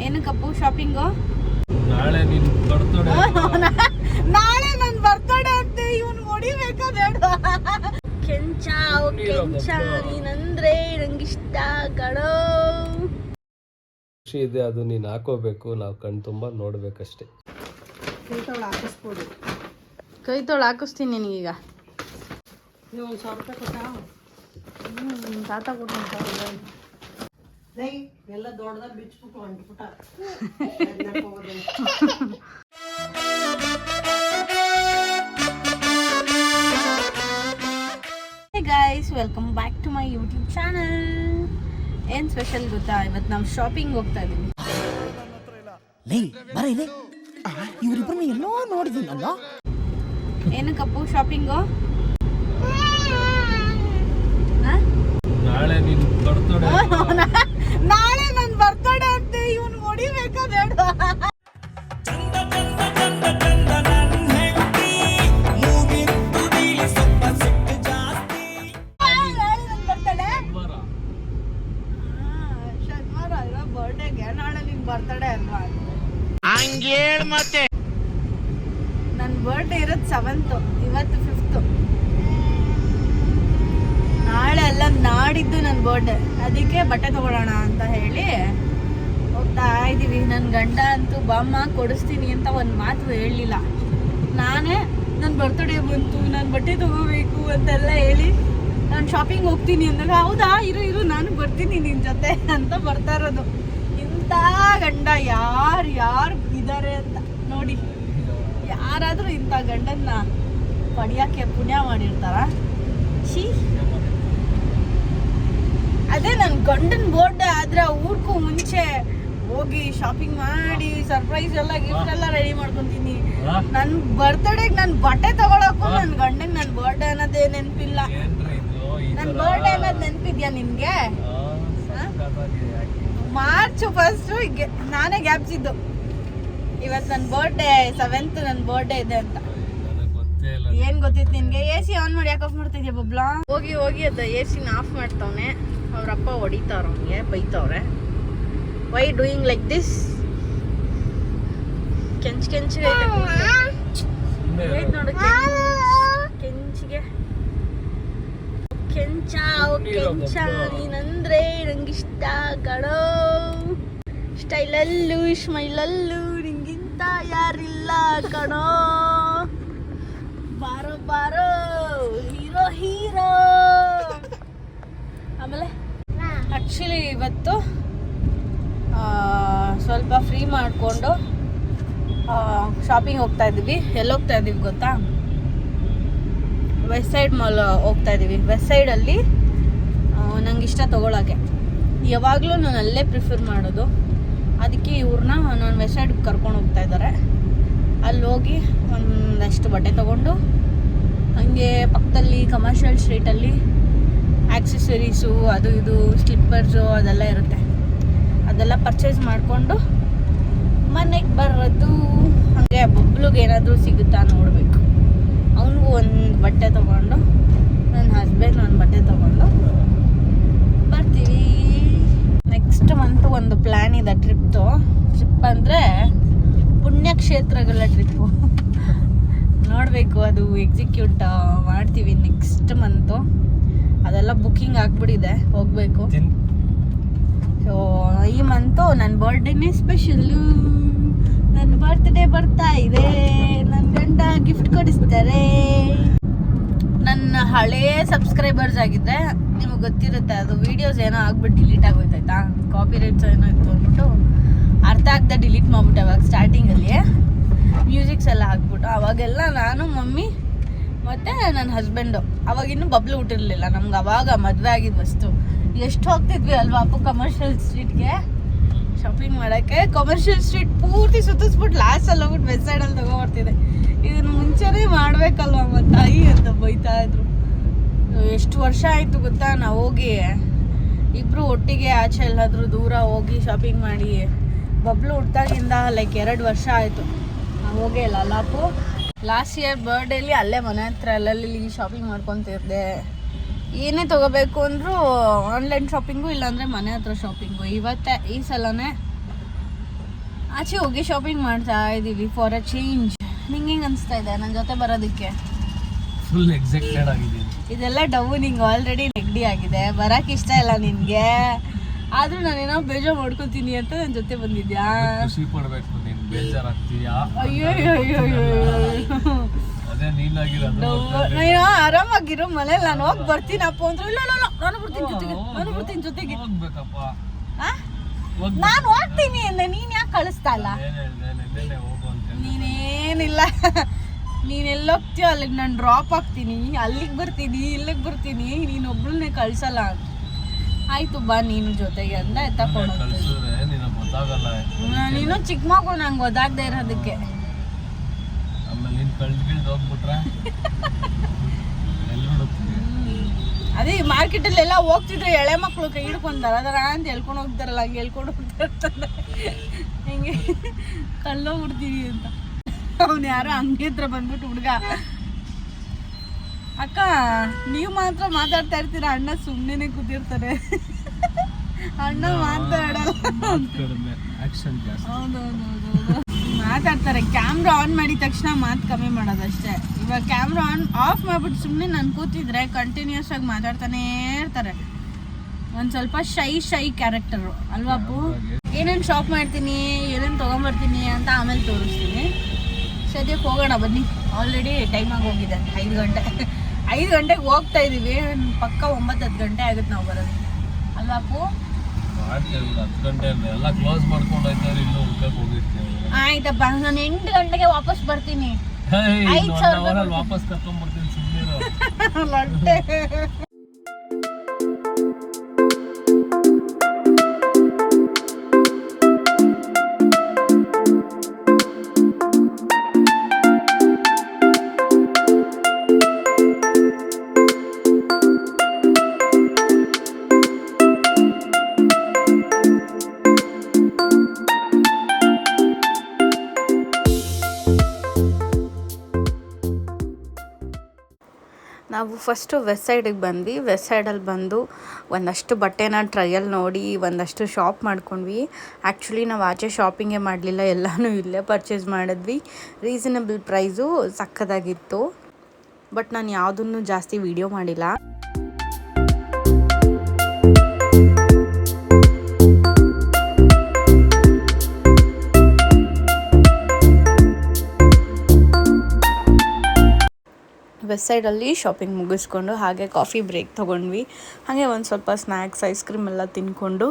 ಏನಕ್ಕಪ್ಪು shopping? ನಾಳೆ ನಿನ್ birthday. ನಾಳೆ ನನ್ ಬರ್ತಡೆ ಅಂತ ಇವನು ಹೊಡಿಬೇಕಾ ಬೇಡ? ಕೆಂಚ ನೀನಂದ್ರೆ ನಂಗಿಷ್ಟ ಕಣೋ. ಖುಷಿ ಇದೆ, ಅದು ನೀನ್ ಹಾಕೋಬೇಕು, ನಾವು ಕಣ್ ತುಂಬಾ ನೋಡ್ಬೇಕಷ್ಟೇ. ಕೈ ತೊಳು ಹಾಕಿಸ್ತೀನಿ ನಿನಗೀಗ. ನೀವು 1,000 ರೂಪಾಯಿ ಕೊಟ್ಟ ತಾತ ಕೊಟ್ಟು ಎಲ್ಲ ದೊಡ್ಡದಾಗ ಬಿಚ್ಬಿಟ್ಟು ಹೊಂಟ್ಬಿಟ್ಟ. Guys, welcome back to my YouTube channel. ಏನು ಸ್ಪೆಷಲ್ ಗೊತ್ತಾ? ಇವತ್ತು ನಾವು ಶಾಪಿಂಗ್ ಹೋಗ್ತಾ ಇದ್ದೀವಿ. ಇವರಿಬ್ಬರನ್ನ ಎಲ್ಲೋ ನೋಡಿದ್ದೀನಲ್ಲ. ಏನಕ್ಕಪ್ಪು ಶಾಪಿಂಗು? ನಾಳೆ ನಿನ್ ಬರ್ತಡೆ. ನಾಳೆ ನನ್ ಬರ್ತಡೆ ಅಂತ ಇವನು ಹೊಡಿಬೇಕಾ ಬೇಡ? ಬರ್ತಡೇ ಅಲ್ವಾ? ಮತ್ತೆ ನನ್ನ ಬರ್ಡೇ ಇರೋದು 7th, ಇವತ್ತು 5th. ನಾಳೆ ಅಲ್ಲ, ನಾಡಿದ್ದು ನನ್ನ ಬರ್ಡೇ. ಅದಕ್ಕೆ ಬಟ್ಟೆ ತಗೊಳ್ಳೋಣ ಅಂತ ಹೇಳಿ ಹೋಗ್ತಾ ಇದ್ದೀವಿ. ನನ್ನ ಗಂಡ ಅಂತೂ ಬಾಮ್ಮ ಕೊಡಿಸ್ತೀನಿ ಅಂತ ಒಂದು ಮಾತು ಹೇಳಲಿಲ್ಲ. ನಾನೇ ನನ್ನ ಬರ್ತಡೇ ಬಂತು, ನಾನು ಬಟ್ಟೆ ತಗೋಬೇಕು ಅಂತೆಲ್ಲ ಹೇಳಿ ನಾನು ಶಾಪಿಂಗ್ ಹೋಗ್ತೀನಿ ಅಂದಾಗ, ಹೌದಾ ಇರು ನಾನು ಬರ್ತೀನಿ ನಿನ್ನ ಜೊತೆ ಅಂತ ಬರ್ತಾ ಇರೋದು. ಇಂಥ ಗಂಡ ಯಾರು ಇದ್ದಾರೆ ಅಂತ ನೋಡಿ. ಯಾರಾದರೂ ಇಂಥ ಗಂಡನ್ನ ಪಡಿಯೋಕ್ಕೆ ಪುಣ್ಯ ಮಾಡಿರ್ತಾರ? ಶೀ. ಅದೇ ನನ್ನ ಗಂಡನ ಬರ್ಡೇ ಆದ್ರೆ ಊರ್ಗೂ ಮುಂಚೆ ಹೋಗಿ ಶಾಪಿಂಗ್ ಮಾಡಿ ಸರ್ಪ್ರೈಸ್ ಎಲ್ಲ ಗಿಫ್ಟ್ ಎಲ್ಲ ರೆಡಿ ಮಾಡ್ಕೊಂತೀನಿ. ನನ್ನ ಬರ್ತ್ಡೇಗೆ ನನ್ನ ಬಟ್ಟೆ ತಗೊಳಕ್ಕೂ ನನ್ನ ಗಂಡಂಗೆ ನನ್ನ ಬರ್ಡೇ ಅನ್ನೋದೇ ನೆನಪಿಲ್ಲ. ನನ್ನ ಬರ್ಡೇ ಅನ್ನೋದು ನೆನಪಿದ್ಯಾ ನಿನ್ಗೆ? ಮಾರ್ಚ್ 1 ನಾನೇ ಗ್ಯಾಪ್ಸಿದ್ದು. ಇವತ್ತು ನನ್ನ ಬರ್ಡೇ 7th, ನನ್ನ ಬರ್ಡೇ ಇದೆ ಅಂತ. ಏನ್ ಗೊತ್ತಿತ್ತು ನಿನ್ಗೆ? AC ಆನ್ ಮಾಡಿ ಯಾಕೆ ಆಫ್ ಮಾಡ್ತಿದ್ಯಾ ಬಬ್ಲಾ? ಹೋಗಿ ಅದ AC ಆಫ್ ಮಾಡ್ತವನೆ. ಅವ್ರಪ್ಪ ಹೊಡಿತಾರ, ಅವನಿಗೆ ಬೈತವ್ರೆ. Why doing like this? ಕೆಂಚಿಗೆ ನೋಡು, ಕೆಂಚಿಗೆ. ಕೆಂಚ ನೀನಂದ್ರೆ ನಂಗಿಷ್ಟ ಕಣೋ. ಸ್ಟೈಲಲ್ಲೂ ಸ್ಮೈಲಲ್ಲೂ ನಿಂಗಿಂತ ಯಾರಿಲ್ಲ ಕಣೋ. ಬಾರೋ ಹೀರೋ. ಆಮೇಲೆ ಆ್ಯಕ್ಚುಲಿ ಇವತ್ತು ಸ್ವಲ್ಪ ಫ್ರೀ ಮಾಡಿಕೊಂಡು ಶಾಪಿಂಗ್ ಹೋಗ್ತಾ ಇದ್ದೀವಿ. ಎಲ್ಲಿ ಹೋಗ್ತಾ ಇದ್ದೀವಿ ಗೊತ್ತಾ? ವೆಸ್ಟ್ ಸೈಡ್ ಮಾಲ್ ಹೋಗ್ತಾ ಇದ್ದೀವಿ. ವೆಸ್ಟ್ ಸೈಡಲ್ಲಿ ನಂಗೆ ಇಷ್ಟ ತೊಗೊಳಕ್ಕೆ. ಯಾವಾಗಲೂ ನಾನು ಅಲ್ಲೇ ಪ್ರಿಫರ್ ಮಾಡೋದು. ಅದಕ್ಕೆ ಇವ್ರನ್ನ ನಾನು ವೆಸ್ಟ್ ಸೈಡ್ಗೆ ಕರ್ಕೊಂಡು ಹೋಗ್ತಾ ಇದ್ದಾರೆ. ಅಲ್ಲಿ ಹೋಗಿ ಒಂದಷ್ಟು ಬಟ್ಟೆ ತೊಗೊಂಡು ಹಂಗೆ ಪಕ್ಕದಲ್ಲಿ ಕಮರ್ಷಿಯಲ್ ಸ್ಟ್ರೀಟಲ್ಲಿ ಆಕ್ಸೆಸರೀಸು ಅದು ಇದು ಸ್ಲಿಪ್ಪರ್ಸು ಅದೆಲ್ಲ ಇರುತ್ತೆ. ಅದೆಲ್ಲ ಪರ್ಚೇಸ್ ಮಾಡಿಕೊಂಡು ಮನೆಗೆ ಬರೋದು. ಹಾಗೆ ಬಬ್ಲುಗೆ ಏನಾದರೂ ಸಿಗುತ್ತಾ ನೋಡಬೇಕು. ಅವನಿಗೂ ಒಂದು ಬಟ್ಟೆ ತೊಗೊಂಡು, ನನ್ನ ಹಸ್ಬೆಂಡ್ ಒಂದು ಬಟ್ಟೆ ತೊಗೊಂಡು ಬರ್ತೀವಿ. ನೆಕ್ಸ್ಟ್ ಮಂತು ಒಂದು ಪ್ಲ್ಯಾನ್ ಇದೆ ಟ್ರಿಪ್ ಅಂದರೆ ಪುಣ್ಯಕ್ಷೇತ್ರಗಳ ಟ್ರಿಪ್ಪು. ನೋಡಬೇಕು, ಅದು ಎಕ್ಸಿಕ್ಯೂಟ್ ಮಾಡ್ತೀವಿ ನೆಕ್ಸ್ಟ್ ಮಂತು. ಅದೆಲ್ಲ ಬುಕ್ಕಿಂಗ್ ಆಗಿಬಿಟ್ಟಿದೆ, ಹೋಗಬೇಕು. ಸೊ ಈ ಮಂತು ನನ್ನ ಬರ್ಡೇನೇ ಸ್ಪೆಷಲ್ಲು. ನನ್ನ ಬರ್ತ್ಡೇ ಬರ್ತಾ ಇದೆ. ನನ್ನ ಗಂಡ ಗಿಫ್ಟ್ ಕೊಡಿಸ್ತಾರೆ. ನನ್ನ ಹಳೇ ಸಬ್ಸ್ಕ್ರೈಬರ್ಸ್ ಆಗಿದ್ದೆ, ನಿಮಗೆ ಗೊತ್ತಿರುತ್ತೆ. ಅದು ವೀಡಿಯೋಸ್ ಏನೋ ಆಗ್ಬಿಟ್ಟು ಡಿಲೀಟ್ ಆಗೋಯ್ತಾಯ್ತಾ, ಕಾಪಿ ರೈಟ್ಸ್ ಏನೋ ಇತ್ತು ಅಂದ್ಬಿಟ್ಟು ಅರ್ಥ ಆಗದೆ ಡಿಲೀಟ್ ಮಾಡ್ಬಿಟ್ಟೆ. ಅವಾಗ ಸ್ಟಾರ್ಟಿಂಗಲ್ಲಿ ಮ್ಯೂಸಿಕ್ಸ್ ಎಲ್ಲ ಹಾಕ್ಬಿಟ್ಟು ಅವಾಗೆಲ್ಲ ನಾನು, ಮಮ್ಮಿ ಮತ್ತು ನನ್ನ ಹಸ್ಬೆಂಡು, ಅವಾಗಿನ್ನೂ ಬಬ್ಲು ಹುಟ್ಟಿರಲಿಲ್ಲ ನಮ್ಗೆ. ಅವಾಗ ಮದುವೆ ಆಗಿದ್ದು ವಸ್ತು. ಎಷ್ಟು ಹೋಗ್ತಿದ್ವಿ ಅಲ್ವಾ ಅಪ್ಪು ಕಮರ್ಷಿಯಲ್ ಸ್ಟ್ರೀಟ್ಗೆ ಶಾಪಿಂಗ್ ಮಾಡೋಕ್ಕೆ. ಕಮರ್ಷಿಯಲ್ ಸ್ಟ್ರೀಟ್ ಪೂರ್ತಿ ಸುತ್ತಿಸ್ಬಿಟ್ಟು ಲಾಸ್ಟಲ್ಲಿ ಹೋಗ್ಬಿಟ್ಟು ವೆಸ್ಟ್ ಸೈಡಲ್ಲಿ ತೊಗೊಬರ್ತಿದ್ದೆ. ಇದನ್ನು ಮುಂಚೆನೇ ಮಾಡಬೇಕಲ್ವ ಅಮ್ಮ ತಾಯಿ ಅಂತ ಬೈತಾ ಇದ್ರು. ಎಷ್ಟು ವರ್ಷ ಆಯಿತು ಗೊತ್ತಾ ನಾವು ಹೋಗಿ ಇಬ್ಬರು ಒಟ್ಟಿಗೆ ಆಚೆ ಎಲ್ಲಾದರೂ ದೂರ ಹೋಗಿ ಶಾಪಿಂಗ್ ಮಾಡಿ. ಬಬ್ಲು ಹುಟ್ಟಾಗಿಂದ ಲೈಕ್ 2 ವರ್ಷ ಆಯಿತು ನಾವು ಹೋಗೇ ಇಲ್ಲ ಅಲ್ಲ ಅಪ್ಪು. ಲಾಸ್ಟ್ ಇಯರ್ ಬರ್ಡೇಲಿ ಅಲ್ಲೇ ಮನೆ ಹತ್ರ ಅಲ್ಲಲ್ಲಿ ಶಾಪಿಂಗ್ ಮಾಡ್ಕೊತಿದ್ದೆ. ಏನೇ ತೊಗೋಬೇಕು ಅಂದರೂ ಆನ್ಲೈನ್ ಶಾಪಿಂಗು, ಇಲ್ಲಾಂದರೆ ಮನೆ ಹತ್ರ ಶಾಪಿಂಗು. ಈ ಸಲನೇ ಆಚೆ ಹೋಗಿ ಶಾಪಿಂಗ್ ಮಾಡ್ತಾ ಇದ್ದೀವಿ ಫಾರ್ ಅ ಚೇಂಜ್. ನಿಂಗೆ ಹೆಂಗೆ ಅನಿಸ್ತಾ ಇದೆ ನನ್ನ ಜೊತೆ ಬರೋದಕ್ಕೆ? ಫುಲ್ ಎಕ್ಸೈಟೆಡ್ ಆಗಿದ್ದೀನಿ. ಇದೆಲ್ಲ ಡವ್ ನಿಂಗೆ ಆಲ್ರೆಡಿ ನೆಗಡಿ ಆಗಿದೆ, ಬರಕ್ಕೆ ಇಷ್ಟ ಇಲ್ಲ ನಿನಗೆ. ಆದ್ರೂ ನಾನೇನೋ ಬೇಜಾರು ಮಾಡ್ಕೊತೀನಿ ಅಂತ ನನ್ನ ಜೊತೆ ಬಂದಿದ್ಯಾ? ಖುಷಿ ಪಡ್ಬೇಕು, ನೀನ್ ಬೇಜಾರಾಗ್ತೀಯಾ? ಅಯ್ಯೋ ಅಯ್ಯೋ ಅಯ್ಯೋ ಅದೇ ನೀನಾಗಿರೋದು. ನಾನು ಆರಾಮಾಗಿರೋ ಮನೇಲಿ ನಾನು ಹೋಗಿ ಬರ್ತೀನಪ್ಪ ಅಂದ್ರೆ ಇಲ್ಲ ಇಲ್ಲ ನಾನು ಬರ್ತೀನಿ ಜೊತೆಗೆ, ನಾನು ಬರ್ತೀನಿ ಜೊತೆಗೆ. ಹೋಗ್ಬೇಕಪ್ಪ, ನಾನು ಹೋಗ್ತೀನಿ ಅಂದೆ, ನೀನ್ ಯಾಕೆ ಕಳಿಸ್ತಾ ಇಲ್ಲ? ಹೋಗು ಅಂತ. ನೀನೇನಿಲ್ಲ, ನೀನ್ ಎಲ್ಲೋಗ್ತೀಯೋ ಅಲ್ಲಿಗೆ ನಾನು ಡ್ರಾಪ್ ಆಗ್ತೀನಿ, ಅಲ್ಲಿಗೆ ಬರ್ತೀನಿ ಇಲ್ಲಿಗೆ ಬರ್ತೀನಿ, ನೀನು ಒಬ್ಳನ್ನೇ ಕಳ್ಸಲ್ಲ. ಆಯ್ತು ಬಾ ನೀನು ಜೊತೆಗೆ ಅಂತ ತಕೊಂಡು ಗೊತ್ತಾಗಲ್ಲ. ನೀನು ಚಿಕ್ಕ ಮಗು, ನಂಗೆ ಗೊತ್ತಾಗದೆ ಇರೋದಕ್ಕೆ. ಆಮೇಲೆ ನೀನ್ ಕಳ್ದು ಹೋಗ್ಬಿಟ್ರೆ ಎಲ್ಲಿ ಹುಡುಕ್ತೀನಿ? ಅದೇ ಮಾರ್ಕೆಟಲ್ಲಿ ಎಲ್ಲ ಹೋಗ್ತಿದ್ರೆ ಎಳೆ ಮಕ್ಕಳು ಕೈ ಹಿಡ್ಕೊಂತಾರೆ, ಅದರ ಅಂತ ಹೇಳ್ಕೊಂಡು ಹೋಗ್ತಾರಲ್ಲ, ಹಂಗೆ ಹೇಳ್ಕೊಂಡು ಹೋಗ್ತಾ ಇರ್ತಾರೆ. ಹೆಂಗೆ ಕಲ್ಲೋಗ್ಬಿಡ್ತೀವಿ ಅಂತ. ಅವ್ನು ಯಾರೋ ಹಂಗೆ ಹತ್ರ ಬಂದ್ಬಿಟ್ಟು ಹುಡುಗ, ಅಕ್ಕ ನೀವು ಮಾತ್ರ ಮಾತಾಡ್ತಾ ಇರ್ತೀರ, ಅಣ್ಣ ಸುಮ್ಮನೆ ಕೂತಿರ್ತಾರೆ. ಅಣ್ಣ ಮಾತಾಡಲ್ಲ. ಹೌದೌದೌದು ಮಾತಾಡ್ತಾರೆ. ಕ್ಯಾಮ್ರಾ ಆನ್ ಮಾಡಿದ ತಕ್ಷಣ ಮಾತು ಕಮ್ಮಿ ಮಾಡೋದಷ್ಟೇ. ಇವಾಗ ಕ್ಯಾಮ್ರಾ ಆಫ್ ಮಾಡ್ಬಿಟ್ಟು ಸುಮ್ಮನೆ ನಾನು ಕೂತಿದ್ರೆ ಕಂಟಿನ್ಯೂಸ್ ಆಗಿ ಮಾತಾಡ್ತಾನೇ ಇರ್ತಾರೆ. ಒಂದು ಸ್ವಲ್ಪ ಶೈ ಕ್ಯಾರೆಕ್ಟರು ಅಲ್ವಾ ಅಪ್ಪು? ಏನೇನು ಶಾಪ್ ಮಾಡ್ತೀನಿ, ಏನೇನು ತೊಗೊಂಬರ್ತೀನಿ ಅಂತ ಆಮೇಲೆ ತೋರಿಸ್ತೀನಿ. ಸದ್ಯಕ್ಕೆ ಹೋಗೋಣ ಬನ್ನಿ. ಆಲ್ರೆಡಿ ಟೈಮ್ ಆಗಿ ಹೋಗಿದೆ, 5 ಗಂಟೆ. 5 ಗಂಟೆಗೆ ಹೋಗ್ತಾ ಇದ್ದೀವಿ, ಪಕ್ಕ 9-10 ಗಂಟೆ ಆಗುತ್ತೆ ನಾವು ಬರೋದು, ಅಲ್ವಾ ಅಪ್ಪು? 10 ಗಂಟೆ ಎಲ್ಲ ಕ್ಲೋಸ್ ಮಾಡ್ಕೊಂಡು ಹೋಯ್ತಾರೆ, ಇನ್ನೂ ಹುಡ್ಕಕ್ಕೆ ಹೋಗಿರ್ತೀವಿ. ಆಯ್ತಪ್ಪ, ನಾನು 8 ಗಂಟೆಗೆ ವಾಪಸ್ ಬರ್ತೀನಿ. 5,000 ವಾಪಸ್ ಕರ್ಕೊಂಡ್ಬರ್ತೀನಿ, ಸುಮ್ಮನೆ. ನಾವು ಫಸ್ಟು ವೆಸ್ಟ್ ಸೈಡಿಗೆ ಬಂದ್ವಿ. ವೆಸ್ಟ್ ಸೈಡಲ್ಲಿ ಬಂದು ಒಂದಷ್ಟು ಬಟ್ಟೆನ ಟ್ರಯಲ್ ನೋಡಿ ಒಂದಷ್ಟು ಶಾಪ್ ಮಾಡ್ಕೊಂಡ್ವಿ. ಆ್ಯಕ್ಚುಲಿ ನಾವು ಆಚೆ ಶಾಪಿಂಗೇ ಮಾಡಲಿಲ್ಲ, ಎಲ್ಲನೂ ಇಲ್ಲೇ ಪರ್ಚೇಸ್ ಮಾಡಿದ್ವಿ. Reasonable price ಸಕ್ಕದಾಗಿತ್ತು. ಬಟ್ ನಾನು ಯಾವುದನ್ನು ಜಾಸ್ತಿ ವಿಡಿಯೋ ಮಾಡಿಲ್ಲ. ವೆಸ್ಟ್ ಸೈಡಲ್ಲಿ ಶಾಪಿಂಗ್ ಮುಗಿಸ್ಕೊಂಡು ಹಾಗೆ ಕಾಫಿ ಬ್ರೇಕ್ ತೊಗೊಂಡ್ವಿ. ಹಾಗೆ ಒಂದು ಸ್ವಲ್ಪ ಸ್ನ್ಯಾಕ್ಸ್, ಐಸ್ ಕ್ರೀಮ್ ಎಲ್ಲ ತಿನ್ಕೊಂಡು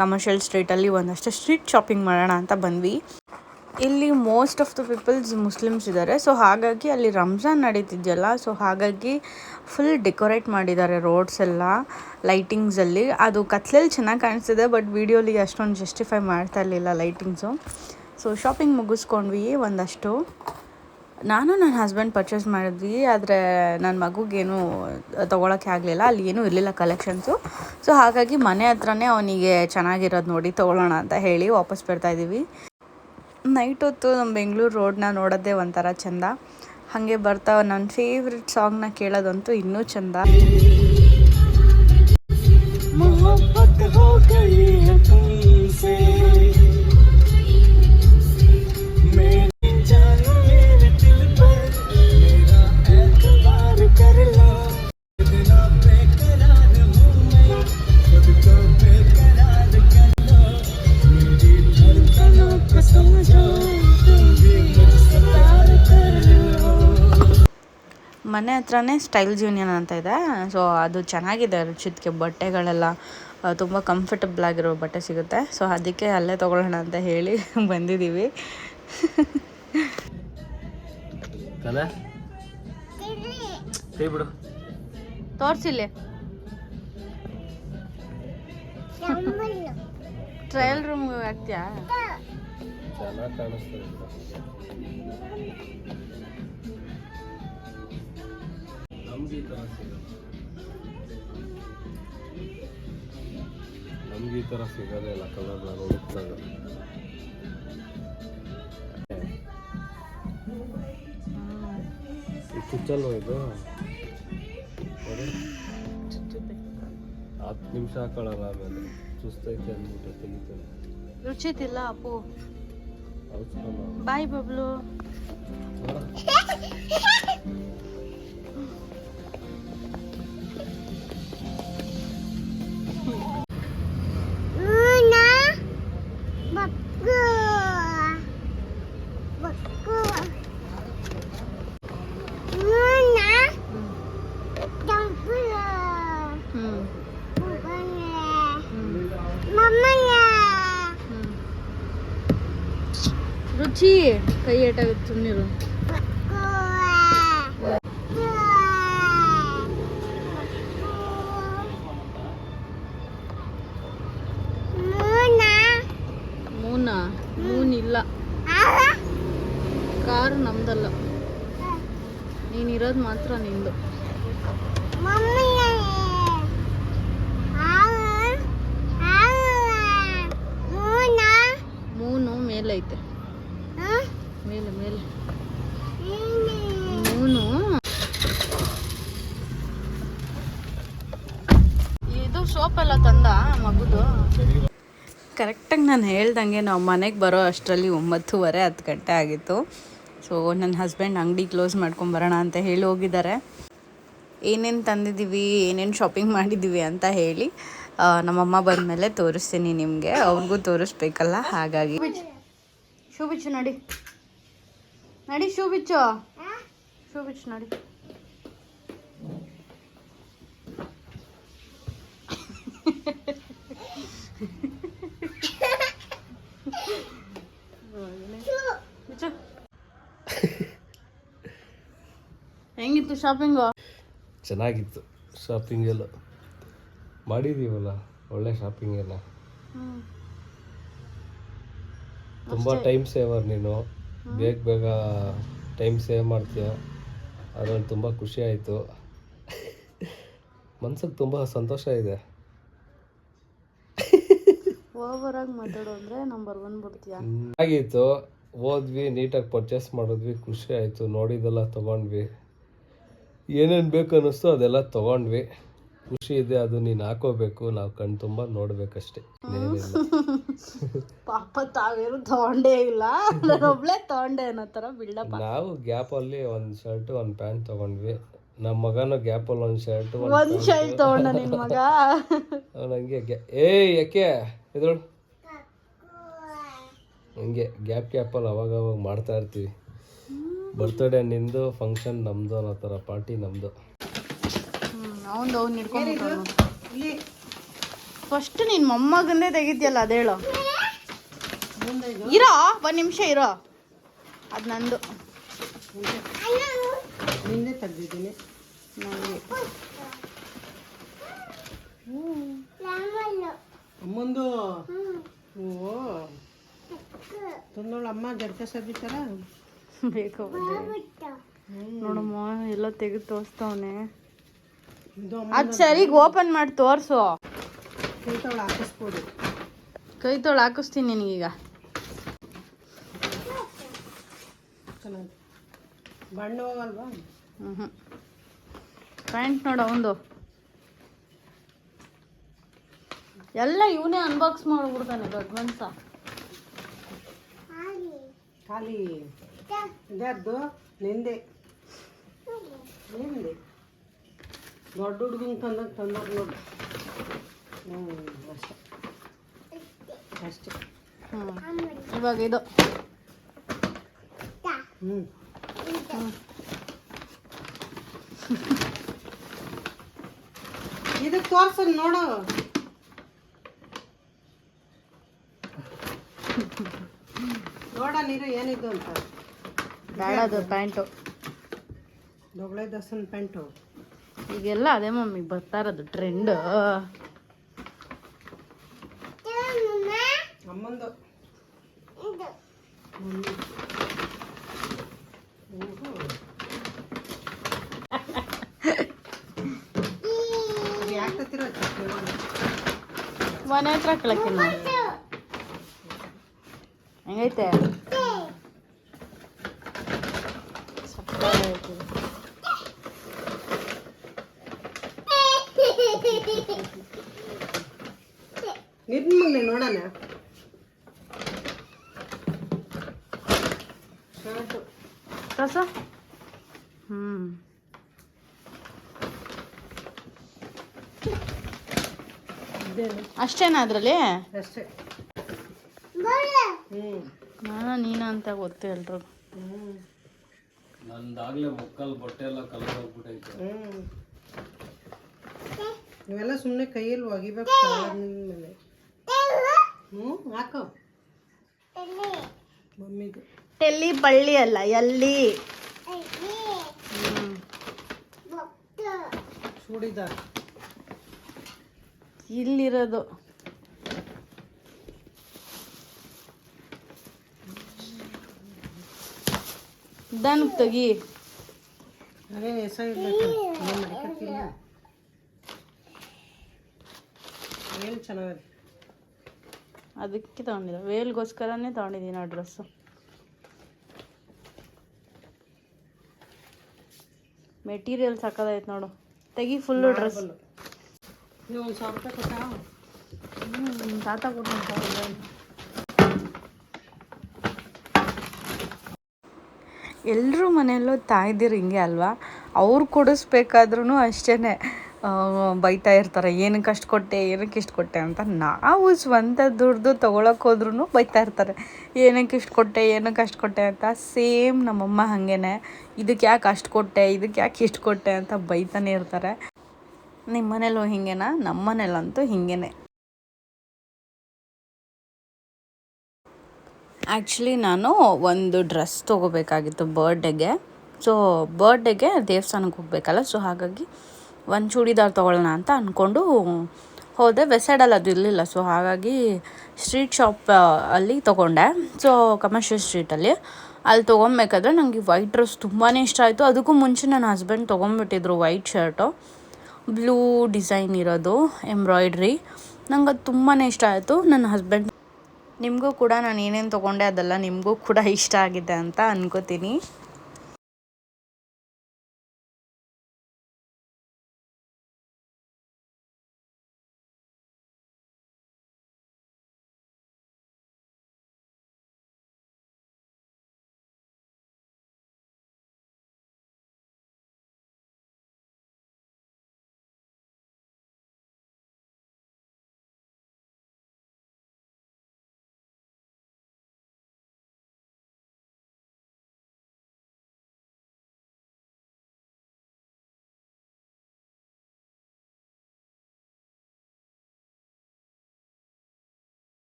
ಕಮರ್ಷಿಯಲ್ ಸ್ಟ್ರೀಟಲ್ಲಿ ಒಂದಷ್ಟು ಸ್ಟ್ರೀಟ್ ಶಾಪಿಂಗ್ ಮಾಡೋಣ ಅಂತ ಬಂದ್ವಿ. ಇಲ್ಲಿ most of the peoples Muslims ಇದ್ದಾರೆ. ಸೊ ಹಾಗಾಗಿ ಅಲ್ಲಿ ರಂಜಾನ್ ನಡೀತಿದೆಯಲ್ಲ, ಸೊ ಹಾಗಾಗಿ ಫುಲ್ ಡೆಕೋರೇಟ್ ಮಾಡಿದ್ದಾರೆ ರೋಡ್ಸ್ ಎಲ್ಲ ಲೈಟಿಂಗ್ಸಲ್ಲಿ. ಅದು ಕತ್ಲಲ್ಲಿ ಚೆನ್ನಾಗಿ ಕಾಣಿಸ್ತಿದೆ, ಬಟ್ ವೀಡಿಯೋಲಿ ಅಷ್ಟೊಂದು ಜಸ್ಟಿಫೈ ಮಾಡ್ತಾ ಇರಲಿಲ್ಲ ಲೈಟಿಂಗ್ಸು. ಸೊ ಶಾಪಿಂಗ್ ಮುಗಿಸ್ಕೊಂಡ್ವಿ ಒಂದಷ್ಟು. ನಾನು ನನ್ನ ಹಸ್ಬೆಂಡ್ ಪರ್ಚೇಸ್ ಮಾಡಿದ್ವಿ, ಆದರೆ ನನ್ನ ಮಗುಗೇನು ತೊಗೊಳಕ್ಕೆ ಆಗಲಿಲ್ಲ, ಅಲ್ಲಿ ಏನೂ ಇರಲಿಲ್ಲ ಕಲೆಕ್ಷನ್ಸು. ಸೊ ಹಾಗಾಗಿ ಮನೆ ಹತ್ರನೇ ಅವನಿಗೆ ಚೆನ್ನಾಗಿರೋದು ನೋಡಿ ತೊಗೊಳ್ಳೋಣ ಅಂತ ಹೇಳಿ ವಾಪಸ್ ಬರ್ತಾಯಿದ್ದೀವಿ. ನೈಟ್ ಹೊತ್ತು ನಮ್ಮ ಬೆಂಗಳೂರು ರೋಡನ್ನ ನೋಡೋದೇ ಒಂಥರ ಚೆಂದ. ಹಾಗೆ ಬರ್ತಾ ನನ್ನ ಫೇವ್ರೆಟ್ ಸಾಂಗ್ನ ಕೇಳೋದಂತೂ ಇನ್ನೂ ಚೆಂದ. ಮನೆ ಹತ್ರನೇ ಸ್ಟೈಲ್ಸ್ ಯೂನಿಯನ್ ಅಂತ ಇದೆ. ಸೊ ಅದು ಚೆನ್ನಾಗಿದೆ, ರುಚಿದಕ್ಕೆ ಬಟ್ಟೆಗಳೆಲ್ಲ ತುಂಬ ಕಂಫರ್ಟಬಲ್ ಆಗಿರೋ ಬಟ್ಟೆ ಸಿಗುತ್ತೆ. ಸೊ ಅದಕ್ಕೆ ಅಲ್ಲೇ ತೊಗೊಳ್ಳೋಣ ಅಂತ ಹೇಳಿ ಬಂದಿದ್ದೀವಿ. ತೋರಿಸಿಲ್ಲ ಟ್ರಯಲ್ ರೂಮ್ಗೆ ಆಗ್ತೀಯಾ? ಚೆನ್ನಾಗಿ ಕಾಣಿಸ್ತದೆ. ನಮ್ಗೆ ಈ ಥರ ಸಿಗೋದೇ ಇಲ್ಲ ಕಲರ್. ನಾನು ಹುಡುಕ್ದಾಗ ಚುಚ್ಚಲ್ವ ಇದು? 10 ನಿಮಿಷ ಹಾಕೊಳ್ಳಲ್ಲ, ಆಮೇಲೆ ಚುಸ್ತೈತೆ ಅಂದ್ಬಿಟ್ಟು ತೆಗಿತೇನೆ. ರುಚಿ ತಿಲ್ಲ ಅಪ್ಪು. ಬಾಯ್ ಬಬ್ಲು. ರುಚಿ ಕೈ ಏಟಾಗುತ್ತೆ ಸುಮ್ಮನಿರು. ಮೂನಿಲ್ಲ, ಕಾರು ನಮ್ದಲ್ಲ, ನೀನಿರೋದು ಮಾತ್ರ ನಿಂದು. ಮೂನು ಮೇಲೈತೆ, ಮೇಲೆ ಮೇಲೆ ಮೂನು. ಇದು ಸೋಪ್ ಎಲ್ಲ ತಂದ ಮಗುದು. ಕರೆಕ್ಟಾಗಿ ನಾನು ಹೇಳ್ದಂಗೆ ನಾವು ಮನೆಗೆ ಬರೋ ಅಷ್ಟರಲ್ಲಿ 9:30 10 ಗಂಟೆ ಆಗಿತ್ತು. ಸೊ ನನ್ನ ಹಸ್ಬೆಂಡ್ ಅಂಗಡಿ ಕ್ಲೋಸ್ ಮಾಡ್ಕೊಂಬರೋಣ ಅಂತ ಹೇಳಿ ಹೋಗಿದ್ದಾರೆ. ಏನೇನು ತಂದಿದ್ದೀವಿ, ಏನೇನು ಶಾಪಿಂಗ್ ಮಾಡಿದ್ದೀವಿ ಅಂತ ಹೇಳಿ ನಮ್ಮಮ್ಮ ಬಂದಮೇಲೆ ತೋರಿಸ್ತೀನಿ ನಿಮಗೆ. ಅವ್ರಿಗೂ ತೋರಿಸ್ಬೇಕಲ್ಲ, ಹಾಗಾಗಿ. ಶೂ ಬಿಚ್ಚು ನಡಿ, ನಡಿ ಶೂ ಬಿಚ್ಚು, ಶೂ ಬಿಚ್ಚು ನಡಿ. ಹೆಂಗಿತ್ತು ಶಾಪಿಂಗು? ಚೆನ್ನಾಗಿತ್ತು ಶಾಪಿಂಗ್ ಎಲ್ಲ ಮಾಡಿದೀವಲ್ಲ, ಒಳ್ಳೆ ಶಾಪಿಂಗ್ ಎಲ್ಲ. ತುಂಬ ಟೈಮ್ ಸೇವರ್ ನೀನು, ಬೇಗ ಬೇಗ ಟೈಮ್ ಸೇವ್ ಮಾಡ್ತೀಯ, ಅದ್ರಲ್ಲಿ ತುಂಬ ಖುಷಿ ಆಯಿತು. ಮನ್ಸಿಗೆ ತುಂಬ ಸಂತೋಷ ಇದೆ. ಓವರಾಗಿ ಮಾತಾಡೋ ಅಂದರೆ ನಂಬರ್ 1 ಬಿಡ್ತೀಯ. ಆಗಿತ್ತು, ಹೋದ್ವಿ, ನೀಟಾಗಿ ಪರ್ಚೇಸ್ ಮಾಡಿದ್ವಿ, ಖುಷಿ ಆಯಿತು. ನೋಡಿದ್ದೆಲ್ಲ ತೊಗೊಂಡ್ವಿ, ಏನೇನು ಬೇಕು ಅನ್ನಿಸ್ತು ಅದೆಲ್ಲ ತೊಗೊಂಡ್ವಿ. ಖುಷಿ ಇದೆ, ಅದು ನೀನು ಹಾಕೋಬೇಕು, ನಾವು ಕಣ್ಣು ತುಂಬ ನೋಡ್ಬೇಕಷ್ಟೇ. ಪಾಪ ತಾವೇನು ತಗೊಂಡೇ ಇಲ್ಲ, ನಾನೊಬ್ಳೆ ತಗೊಂಡೆ ಅನ್ನೋ ಥರ ಬಿಲ್ಡಪ್. ನಾವು ಗ್ಯಾಪಲ್ಲಿ ಒಂದು ಶರ್ಟು ಒಂದು ಪ್ಯಾಂಟ್ ತೊಗೊಂಡ್ವಿ. ನಮ್ಮ ಮಗನೂ ಗ್ಯಾಪಲ್ಲಿ ಒಂದು ಶರ್ಟು ಒಂದು ಶರ್ಟ್ ತೊಗೊಂಡ ನಿನ್ನ ಮಗ. ನನಗೆ ಯಾಕೆ ಇದ್ರೊಳು ಹಂಗೆ ಗ್ಯಾಪಲ್ಲಿ ಅವಾಗ ಮಾಡ್ತಾ ಇರ್ತೀವಿ. ಬರ್ತ್ಡೇ ನಿಂದು, ಫಂಕ್ಷನ್ ನಮ್ಮದು ಅನ್ನೋ ಥರ, ಪಾರ್ಟಿ ನಮ್ಮದು. ಅವ್ನು ಹಿಡ್ಕೊಂಡು ಫಸ್ಟ್ ನಿನ್ನ ಮೊಮ್ಮಗಂದೇ ತೆಗಿದ್ಯಲ್ಲ, ಅದೇಳು. ಇರೋ 1 ನಿಮಿಷ ಇರೋ, ಅದು ನಂದು. ನಿನ್ನೆ ತೆಗ್ದಿದ್ದೀನಿ. ಅಮ್ಮಂದು ಓ ತಂದೋಳು ಅಮ್ಮ ಜಡ್ಕ ಸಬ್ಬಿತಾರ ಬೇಕು ನೋಡಮ್ಮ, ಎಲ್ಲ ತೆಗೆದು ತೋರಿಸ್ತವನೆ. ಅದು ಸರಿಗೆ ಓಪನ್ ಮಾಡಿ ತೋರಿಸು. ಕೈ ತೊಳು ಹಾಕಿಸ್ಬೋದು. ಕೈ ತೊಳು ಹಾಕಿಸ್ತೀನಿ ನಿನಗೀಗ. ಚೆನ್ನಾಗಿ ಬಣ್ಣ ಹೋಗಲ್ವಾ? ಪ್ಯಾಂಟ್ ನೋಡು ಅವಂದು. ಎಲ್ಲ ಇವನೇ ಅನ್ಬಾಕ್ಸ್ ಮಾಡಿಬಿಡ್ತಾನೆ ದೊಡ್ಡ ಮನ್ಸ. ಖಾಲಿ ಇದ್ದು ನಿಂದೆ ನಿಂದೆ ದೊಡ್ಡ ಹುಡುಗಂಗೆ ತಂದಾಗ ನೋಡಿ. ಅಷ್ಟೇ ಅಷ್ಟೇ. ಇವಾಗ ಇದು ಇದಕ್ಕೆ ತೋರ್ಸ ನೋಡು. ನೋಡ ನೀರು ಏನಿದ್ದು ಅಂತ. ಬೇಡದು ಪ್ಯಾಂಟು, ದೊಗ್ಳೆ ದಸನ್ ಪ್ಯಾಂಟು. ಈಗೆಲ್ಲ ಅದೇ ಮಮ್ಮಿ ಬರ್ತಾ ಇರೋದು ಟ್ರೆಂಡ್. ಅಮ್ಮಂದು ಯಾಕೆ ಮನೆ ಹತ್ರ ಕಳಕಿಲ್ಲ. ಹೆಂಗೈತೆ? ನಿರ್ಮಲ್ಲೆ ನೋಡೋಣ. ಕಸ ಅಷ್ಟೇನಾ ಅದರಲ್ಲಿ? ಅಷ್ಟೇ. ನಾನು ನೀನು ಅಂತ ಗೊತ್ತು ಎಲ್ರು. ನಂದಾಗಲೇ ಮುಕ್ಕಲ್ ಬಟ್ಟೆ ಎಲ್ಲ ಕಲಗೋಗ್ಬಿಟ್ಟೈತೆ. ಇವೆಲ್ಲ ಸುಮ್ಮನೆ ಕೈಯಲ್ಲಿ ಒಗಿಬೇಕು ಮೇಲೆ. ಹಾಕೋ ಮಮ್ಮಿದು. ಟೆಲ್ಲಿ ಬಳ್ಳಿ ಅಲ್ಲ, ಎಲ್ಲಿ ಚೂಡಿದಾರ್ ಇಲ್ಲಿರೋದು. ದನಕ್ಕೆ ತೆಗಿ. ಅದೇ ಎಸ ಇರ್ಬೇಕು. ಏನು ಚೆನ್ನಾಗಿದೆ. ಅದಕ್ಕೆ ತಗೊಂಡಿದ್ದೆ, ವೇಲ್ಗೋಸ್ಕರನೇ ತಗೊಂಡಿದ್ದೀನಿ ಆ ಡ್ರೆಸ್ಸು. ಮೆಟೀರಿಯಲ್ ಸಾಕಾದೈತೆ ನೋಡು. ತೆಗಿ ಫುಲ್ಲು ಡ್ರೆಸ್. ನೀವು 1,000 ರೂಪಾಯಿ ಕೊಟ್ಟಾ? ತಾತ ಕೊಟ್ಟು ಎಲ್ಲರೂ ಮನೆಯಲ್ಲೂ ತಾಯ್ದಿರು ಹಿಂಗೆ ಅಲ್ವಾ? ಅವ್ರು ಕೊಡಿಸ್ಬೇಕಾದ್ರೂ ಅಷ್ಟೇ ಬೈತಾ ಇರ್ತಾರೆ, ಏನಕ್ಕೆ ಅಷ್ಟು ಕೊಟ್ಟೆ, ಏನಕ್ಕೆ ಇಷ್ಟು ಕೊಟ್ಟೆ ಅಂತ. ನಾವು ಸ್ವಂತ ದುಡ್ದು ತೊಗೊಳಕ್ಕೆ ಹೋದ್ರೂ ಬೈತಾ ಇರ್ತಾರೆ, ಏನಕ್ಕೆ ಇಷ್ಟು ಕೊಟ್ಟೆ, ಏನಕ್ಕೆ ಅಷ್ಟು ಕೊಟ್ಟೆ ಅಂತ. ಸೇಮ್ ನಮ್ಮಮ್ಮ ಹಾಗೇನೆ, ಇದಕ್ಕೆ ಯಾಕೆ ಅಷ್ಟು ಕೊಟ್ಟೆ, ಇದಕ್ಕೆ ಯಾಕೆ ಇಷ್ಟು ಕೊಟ್ಟೆ ಅಂತ ಬೈತಾನೆ ಇರ್ತಾರೆ. ನಿಮ್ಮ ಮನೇಲೂ ಹಿಂಗೇನಾ? ನಮ್ಮ ಮನೇಲಂತೂ ಹಿಂಗೇನೆ. ಆ್ಯಕ್ಚುಲಿ ನಾನು ಒಂದು ಡ್ರೆಸ್ ತೊಗೋಬೇಕಾಗಿತ್ತು ಬರ್ಡೇಗೆ. ಸೊ ಬರ್ಡೇಗೆ ದೇವಸ್ಥಾನಕ್ಕೆ ಹೋಗ್ಬೇಕಲ್ಲ, ಸೊ ಹಾಗಾಗಿ ಒಂದು ಚೂಡಿದಾರ್ ತೊಗೊಳ್ಳೋಣ ಅಂತ ಅಂದ್ಕೊಂಡು ಹೋದೆ. ವೆಸೈಡಲ್ಲಿ ಅದು ಇರಲಿಲ್ಲ, ಸೊ ಹಾಗಾಗಿ ಸ್ಟ್ರೀಟ್ ಶಾಪ್ ಅಲ್ಲಿ ತೊಗೊಂಡೆ. ಸೊ ಕಮರ್ಷಿಯಲ್ ಸ್ಟ್ರೀಟಲ್ಲಿ ಅಲ್ಲಿ ತೊಗೊಬೇಕಾದ್ರೆ ನನಗೆ ವೈಟ್ ಡ್ರೆಸ್ ತುಂಬಾ ಇಷ್ಟ ಆಯಿತು. ಅದಕ್ಕೂ ಮುಂಚೆ ನನ್ನ ಹಸ್ಬೆಂಡ್ ತೊಗೊಂಬಿಟ್ಟಿದ್ರು ವೈಟ್ ಶರ್ಟು, ಬ್ಲೂ ಡಿಸೈನ್ ಇರೋದು, ಎಂಬ್ರಾಯ್ಡ್ರಿ. ನಂಗೆ ಅದು ತುಂಬಾ ಇಷ್ಟ ಆಯಿತು. ನನ್ನ ಹಸ್ಬೆಂಡ್, ನಿಮಗೂ ಕೂಡ ನಾನು ಏನೇನು ತೊಗೊಂಡೆ ಅದೆಲ್ಲ ನಿಮಗೂ ಕೂಡ ಇಷ್ಟ ಆಗಿದೆ ಅಂತ ಅನ್ಕೋತೀನಿ.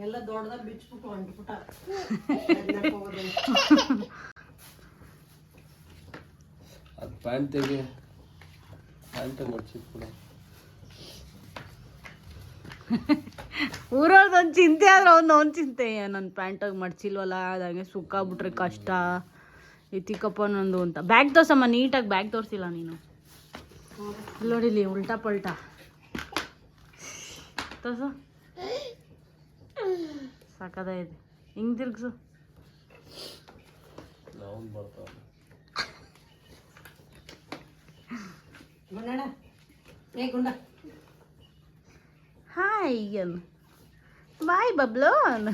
ಎಲ್ಲ ದೊಡ್ಡದಾಗ ಬಿಚ್ಬಿಟ್ಟು ಅಂಟ್ಬಿಟ್ಟ. ಅದು ಪ್ಯಾಂಟ್ ತೆಗಿ, ಪ್ಯಾಂಟ್ ಮಡ್ಚಿಟ್ಬಿಡ. ಊರವ್ರದ್ದೊಂದು ಚಿಂತೆ ಆದ್ರೆ ಒಂದು ಚಿಂತೆ, ನನ್ನ ಪ್ಯಾಂಟಾಗಿ ಮಡ್ಚಿಲ್ವಲ್ಲ, ಅದಂಗೆ ಸುಕ್ಕಾಗ್ಬಿಟ್ರೆ ಕಷ್ಟ, ಎತ್ತಿಕಪ್ಪ ನಂದು ಅಂತ. ಬ್ಯಾಗ್ ತೋರ್ಸಮ್ಮ, ನೀಟಾಗಿ ಬ್ಯಾಗ್ ತೋರಿಸಿಲ್ಲ ನೀನು. ನೋಡಿಲಿ ಉಲ್ಟಾ ಪಲ್ಟಾ ತೋರ್ಸ, ಸಾಕದಾಗಿದೆ. ಹಿಂಗೆ ತಿರ್ಗ್ಸು. Hi bye ಬಬ್ಲೋನ್.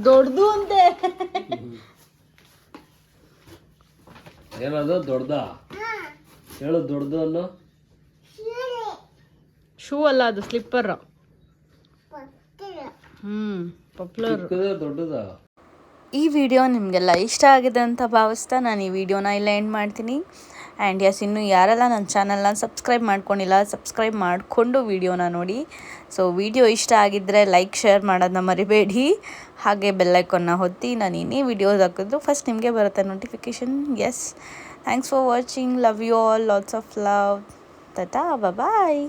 ದೊಡ್ಡದು ಅಂತೆ. ಏನದು ದೊಡ್ಡದಾ? ಹೇಳು ದೊಡ್ಡದು ಅನ್ನೋ. ಶೂ ಅಲ್ಲ, ಅದು ಸ್ಲಿಪ್ಪರ್. ಪಾಪ್ಯುಲರ್. ದೊಡ್ಡದಾ? ಈ ವಿಡಿಯೋ ನಿಮಗೆಲ್ಲ ಇಷ್ಟ ಆಗಿದೆ ಅಂತ ಭಾವಿಸ್ತಾ ನಾನು ಈ ವಿಡಿಯೋನ ಇಲ್ಲ ಎಂಡ್ ಮಾಡ್ತೀನಿ. ಆ್ಯಂಡ್ ಎಸ್, ಇನ್ನೂ ಯಾರೆಲ್ಲ ನನ್ನ ಚಾನಲ್ನ ಸಬ್ಸ್ಕ್ರೈಬ್ ಮಾಡ್ಕೊಂಡಿಲ್ಲ, ಸಬ್ಸ್ಕ್ರೈಬ್ ಮಾಡಿಕೊಂಡು ವಿಡಿಯೋನ ನೋಡಿ. ಸೊ ವಿಡಿಯೋ ಇಷ್ಟ ಆಗಿದ್ದರೆ ಲೈಕ್ ಶೇರ್ ಮಾಡೋದನ್ನ ಮರಿಬೇಡಿ. ಹಾಗೆ ಬೆಲ್ಲೈಕನ್ನ ಒತ್ತಿ ನಾನು ಏನೇ ವಿಡಿಯೋಸ್ ಹಾಕಿದ್ರು ಫಸ್ಟ್ ನಿಮಗೆ ಬರುತ್ತೆ notification. Yes, thanks for watching. Love you all. Lots of love. Tata, bye.